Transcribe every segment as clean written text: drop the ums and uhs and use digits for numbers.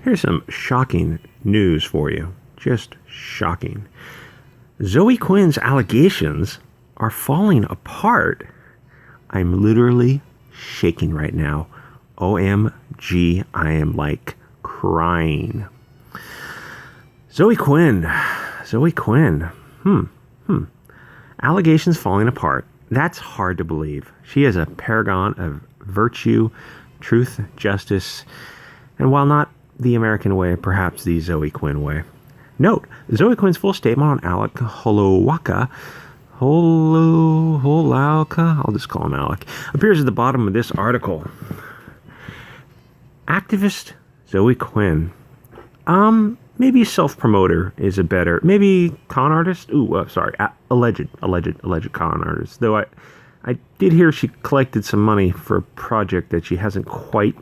Here's some shocking news for you. Just shocking. Zoe Quinn's allegations are falling apart. I'm literally shaking right now. OMG, I am like crying. Zoe Quinn. Allegations falling apart. That's hard to believe. She is a paragon of virtue, truth, justice, and while not the American way, perhaps the Zoe Quinn way. Note, Zoe Quinn's full statement on Alec Holowaka, I'll just call him Alec, appears at the bottom of this article. Activist Zoe Quinn. Maybe self-promoter is a better, maybe con artist? Alleged con artist. Though I did hear she collected some money for a project that she hasn't quite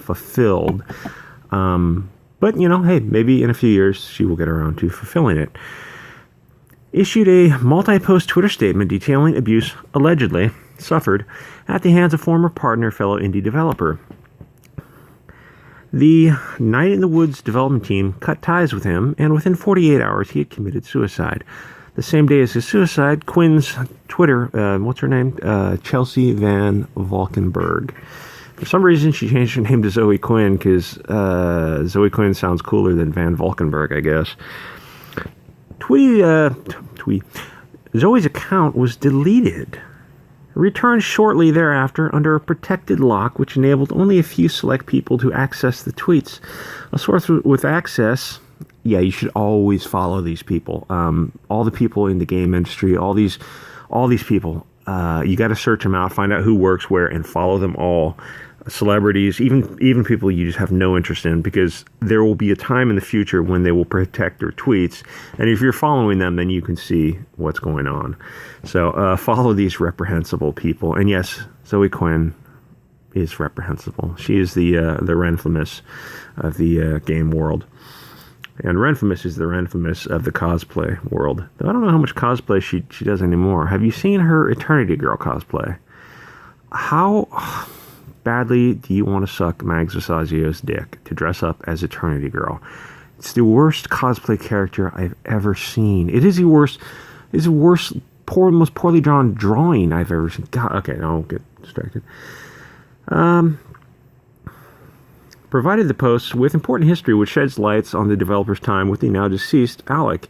fulfilled. But, hey, maybe in a few years she will get around to fulfilling it. Issued a multi-post Twitter statement detailing abuse allegedly suffered at the hands of former partner, fellow indie developer. The Night in the Woods development team cut ties with him, and within 48 hours he had committed suicide. The same day as his suicide, Quinn's Twitter, what's her name? Chelsea Van Valkenburg. For some reason, she changed her name to Zoe Quinn because Zoe Quinn sounds cooler than Van Valkenburg, I guess. Zoe's account was deleted. Returned shortly thereafter under a protected lock, which enabled only a few select people to access the tweets. A source with access, you should always follow these people. All the people in the game industry, all these people. You got to search them out, find out who works where, and follow them all. Celebrities, even people you just have no interest in, because there will be a time in the future when they will protect their tweets, and if you're following them, then you can see what's going on. So follow these reprehensible people. And yes, Zoe Quinn is reprehensible. She is the Renfamous of the game world, and Renfamous is the Renfamous of the cosplay world. Though I don't know how much cosplay she does anymore. Have you seen her Eternity Girl cosplay? How badly do you want to suck Mags Vesazio's dick to dress up as Eternity Girl? It's the worst cosplay character I've ever seen. It is the worst. It's the worst, most poorly drawn drawing I've ever seen. God, okay, I won't get distracted. Provided the post with important history which sheds lights on the developer's time with the now deceased Alec.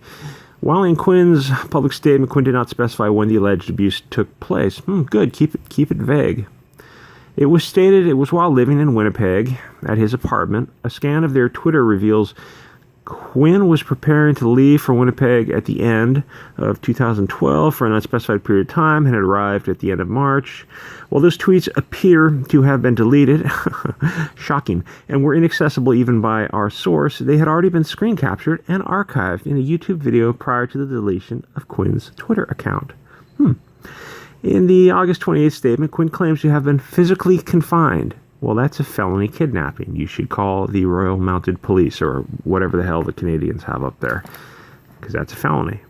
While in Quinn's public statement, Quinn did not specify when the alleged abuse took place. Good, keep it vague. It was stated it was while living in Winnipeg at his apartment. A scan of their Twitter reveals Quinn was preparing to leave for Winnipeg at the end of 2012 for an unspecified period of time and had arrived at the end of March. While those tweets appear to have been deleted, shocking, and were inaccessible even by our source, they had already been screen captured and archived in a YouTube video prior to the deletion of Quinn's Twitter account. In the August 28th statement, Quinn claims to have been physically confined. Well, that's a felony kidnapping. You should call the Royal Mounted Police or whatever the hell the Canadians have up there, because that's a felony.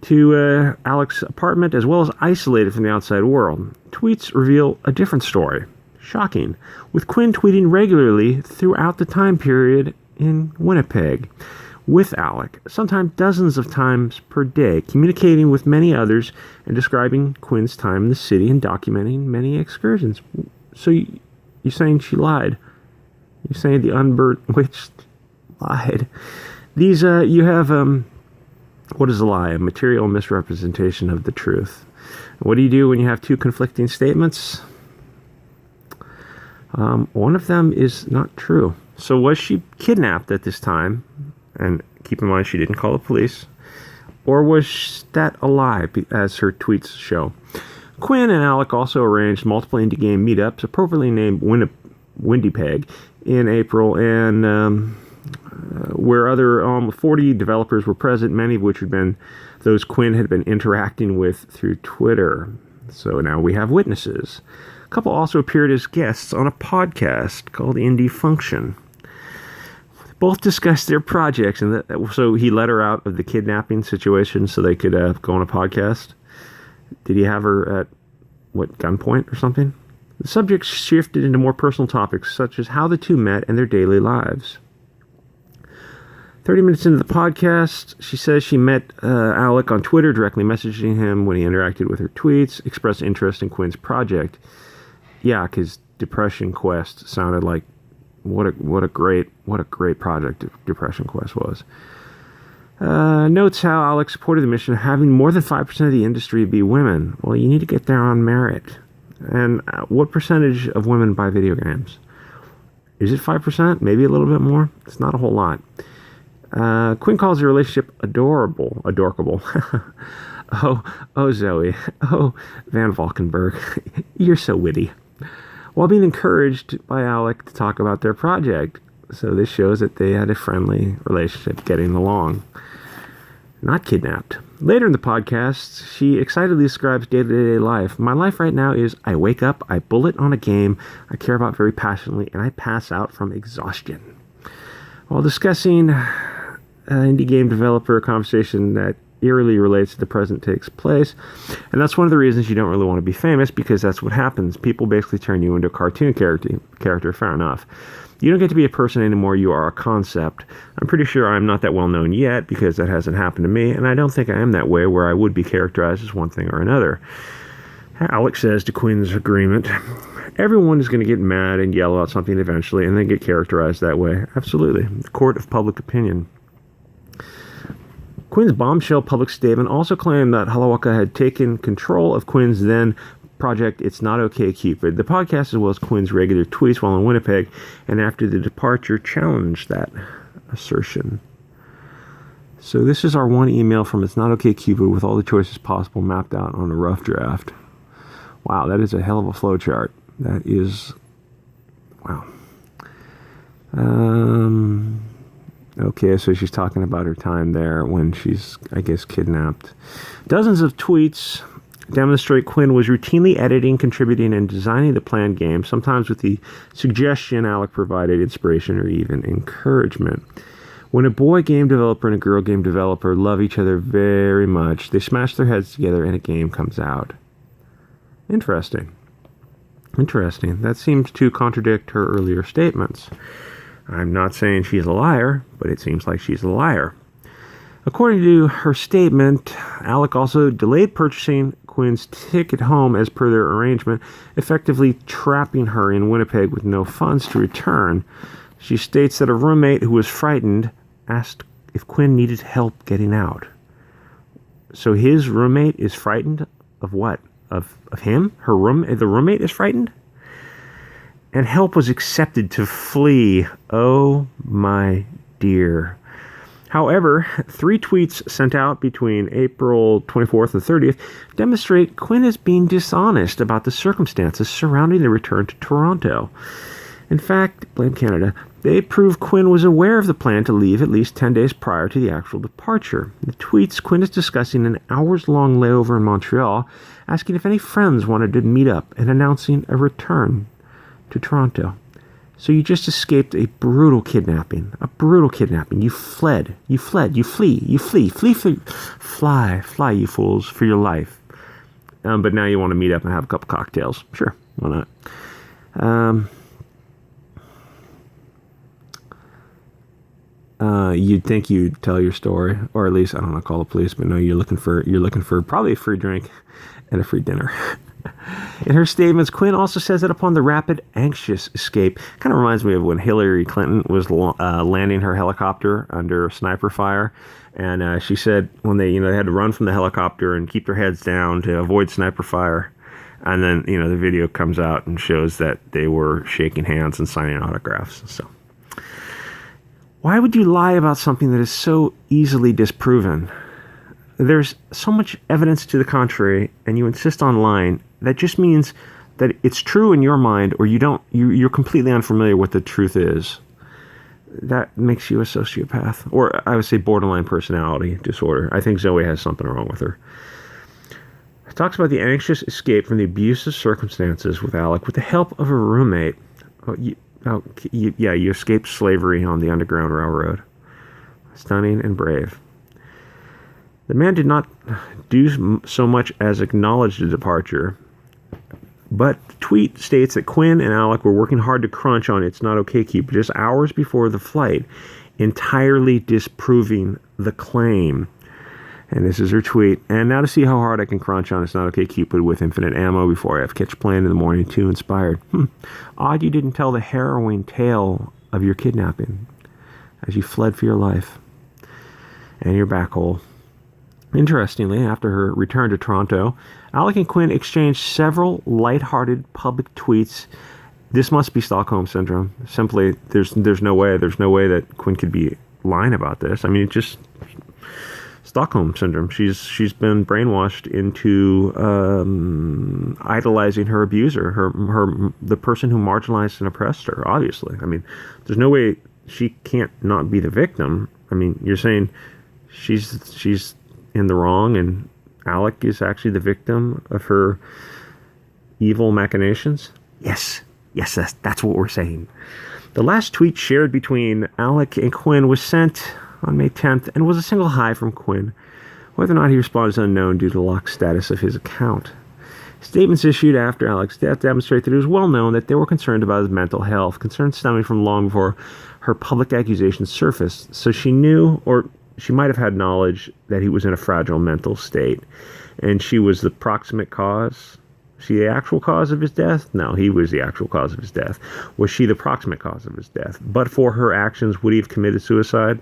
To Alec's apartment, as well as isolated from the outside world. Tweets reveal a different story. Shocking. With Quinn tweeting regularly throughout the time period in Winnipeg with Alec, sometimes dozens of times per day, communicating with many others and describing Quinn's time in the city and documenting many excursions. So you're saying she lied? You're saying the unburnt witch lied? These, you have, what is a lie? A material misrepresentation of the truth. What do you do when you have two conflicting statements? One of them is not true. So was she kidnapped at this time? And keep in mind, she didn't call the police. Or was that a lie, as her tweets show? Quinn and Alec also arranged multiple indie game meetups, appropriately named Winnipeg, in April, and where other 40 developers were present, many of which had been those Quinn had been interacting with through Twitter. So now we have witnesses. A couple also appeared as guests on a podcast called Indie Function. Both discussed their projects, and so he let her out of the kidnapping situation so they could go on a podcast. Did he have her at, gunpoint or something? The subject shifted into more personal topics, such as how the two met and their daily lives. 30 minutes into the podcast, she says she met Alec on Twitter, directly messaging him when he interacted with her tweets, expressed interest in Quinn's project. Yeah, because Depression Quest sounded like what a great project Depression Quest was. Notes how Alec supported the mission of having more than 5% of the industry be women. Well, you need to get there on merit. And what percentage of women buy video games? Is it 5%? Maybe a little bit more? It's not a whole lot. Quinn calls the relationship adorable. oh, Zoe. Oh, Van Valkenburg. You're so witty. While being encouraged by Alec to talk about their project. So this shows that they had a friendly relationship, getting along. Not kidnapped. Later in the podcast, she excitedly describes day-to-day life. My life right now is I wake up, I bullet on a game I care about very passionately, and I pass out from exhaustion. While discussing indie game developer conversation that eerily relates to the present takes place. And that's one of the reasons you don't really want to be famous, because that's what happens. People basically turn you into a cartoon character. Fair enough. You don't get to be a person anymore. You are a concept. I'm pretty sure I'm not that well known yet, because that hasn't happened to me, and I don't think I am that way where I would be characterized as one thing or another. Alex says to Quinn's agreement, everyone is going to get mad and yell about something eventually and then get characterized that way. Absolutely. The court of public opinion. Quinn's bombshell public statement also claimed that Halawaka had taken control of Quinn's then project It's Not Okay Cupid. The podcast, as well as Quinn's regular tweets while in Winnipeg and after the departure, challenged that assertion. So this is our one email from It's Not Okay Cupid with all the choices possible mapped out on a rough draft. Wow, that is a hell of a flowchart. That is... wow. Okay, so she's talking about her time there when she's, I guess, kidnapped. Dozens of tweets demonstrate Quinn was routinely editing, contributing, and designing the planned game, sometimes with the suggestion Alec provided inspiration or even encouragement. When a boy game developer and a girl game developer love each other very much, they smash their heads together and a game comes out. Interesting. That seems to contradict her earlier statements. I'm not saying she's a liar, but it seems like she's a liar. According to her statement, Alec also delayed purchasing Quinn's ticket home as per their arrangement, effectively trapping her in Winnipeg with no funds to return. She states that a roommate who was frightened asked if Quinn needed help getting out. So his roommate is frightened of what? Of him? The roommate is frightened? And help was accepted to flee. Oh my dear. However, 3 tweets sent out between April 24th and 30th demonstrate Quinn is being dishonest about the circumstances surrounding the return to Toronto. In fact, blame Canada, they prove Quinn was aware of the plan to leave at least 10 days prior to the actual departure. In the tweets, Quinn is discussing an hours-long layover in Montreal, asking if any friends wanted to meet up, and announcing a return to Toronto. So you just escaped a brutal kidnapping. You fled. You flee, fly, you fools, for your life. But now you want to meet up and have a couple cocktails. Sure, why not? You'd think you'd tell your story, or at least, I don't know, call the police, but no, you're looking for probably a free drink and a free dinner. In her statements, Quinn also says that upon the rapid, anxious escape, kind of reminds me of when Hillary Clinton was landing her helicopter under sniper fire, and she said when they had to run from the helicopter and keep their heads down to avoid sniper fire, and then the video comes out and shows that they were shaking hands and signing autographs. So, why would you lie about something that is so easily disproven? There's so much evidence to the contrary, and you insist on lying. That just means that it's true in your mind, or you're completely unfamiliar with the truth is. That makes you a sociopath, or I would say borderline personality disorder. I think Zoe has something wrong with her. It talks about the anxious escape from the abusive circumstances with Alec with the help of a roommate. You escaped slavery on the Underground Railroad. Stunning and brave. The man did not do so much as acknowledge the departure. But the tweet states that Quinn and Alec were working hard to crunch on It's Not Okay Cupid just hours before the flight, entirely disproving the claim. And this is her tweet. And now to see how hard I can crunch on It's Not Okay Cupid with infinite ammo before I have catch plane in the morning too inspired. Odd you didn't tell the harrowing tale of your kidnapping as you fled for your life and your back hole. Interestingly, after her return to Toronto, Alec and Quinn exchanged several lighthearted public tweets. This must be Stockholm Syndrome. Simply, there's no way that Quinn could be lying about this. I mean, it's just Stockholm Syndrome. She's been brainwashed into idolizing her abuser, the person who marginalized and oppressed her. Obviously, I mean, there's no way she can't not be the victim. I mean, you're saying she's in the wrong, and Alec is actually the victim of her evil machinations? Yes, that's what we're saying. The last tweet shared between Alec and Quinn was sent on May 10th and was a single hi from Quinn. Whether or not he responded is unknown due to the locked status of his account. Statements issued after Alec's death demonstrate that it was well known that they were concerned about his mental health, concerns stemming from long before her public accusations surfaced. So she knew, or she might have had knowledge, that he was in a fragile mental state. And she was the proximate cause. She the actual cause of his death? No, he was the actual cause of his death. Was she the proximate cause of his death? But for her actions, would he have committed suicide?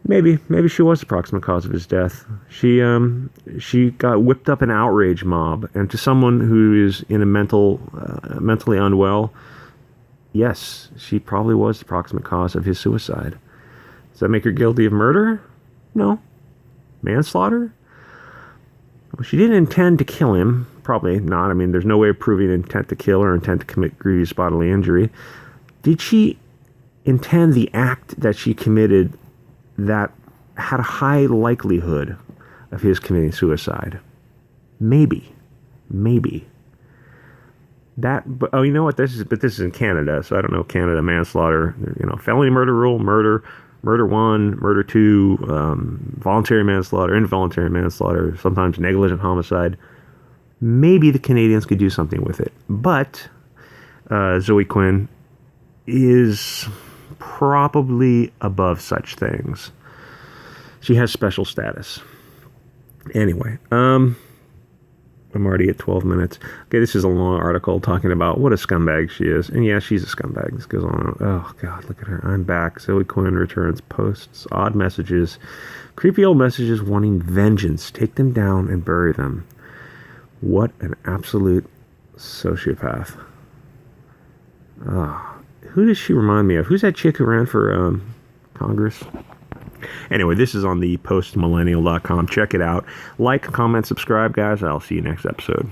Maybe she was the proximate cause of his death. She got whipped up an outrage mob, and to someone who is in a mentally unwell, yes, she probably was the proximate cause of his suicide. Does that make her guilty of murder? No. Manslaughter? Well, she didn't intend to kill him. Probably not. I mean, there's no way of proving intent to kill or intent to commit grievous bodily injury. Did she intend the act that she committed that had a high likelihood of his committing suicide? Maybe. But you know what? This is in Canada, so I don't know Canada manslaughter. Felony murder rule, murder 1, murder 2, voluntary manslaughter, involuntary manslaughter, sometimes negligent homicide. Maybe the Canadians could do something with it. But Zoe Quinn is probably above such things. She has special status. Anyway, I'm already at 12 minutes. Okay, this is a long article talking about what a scumbag she is. And yeah, she's a scumbag. This goes on. Oh, God, look at her. I'm back. Zoe Quinn returns, posts odd messages, creepy old messages wanting vengeance. Take them down and bury them. What an absolute sociopath. Who does she remind me of? Who's that chick who ran for Congress? Anyway, this is on the postmillennial.com. Check it out. Like, comment, subscribe, guys. I'll see you next episode.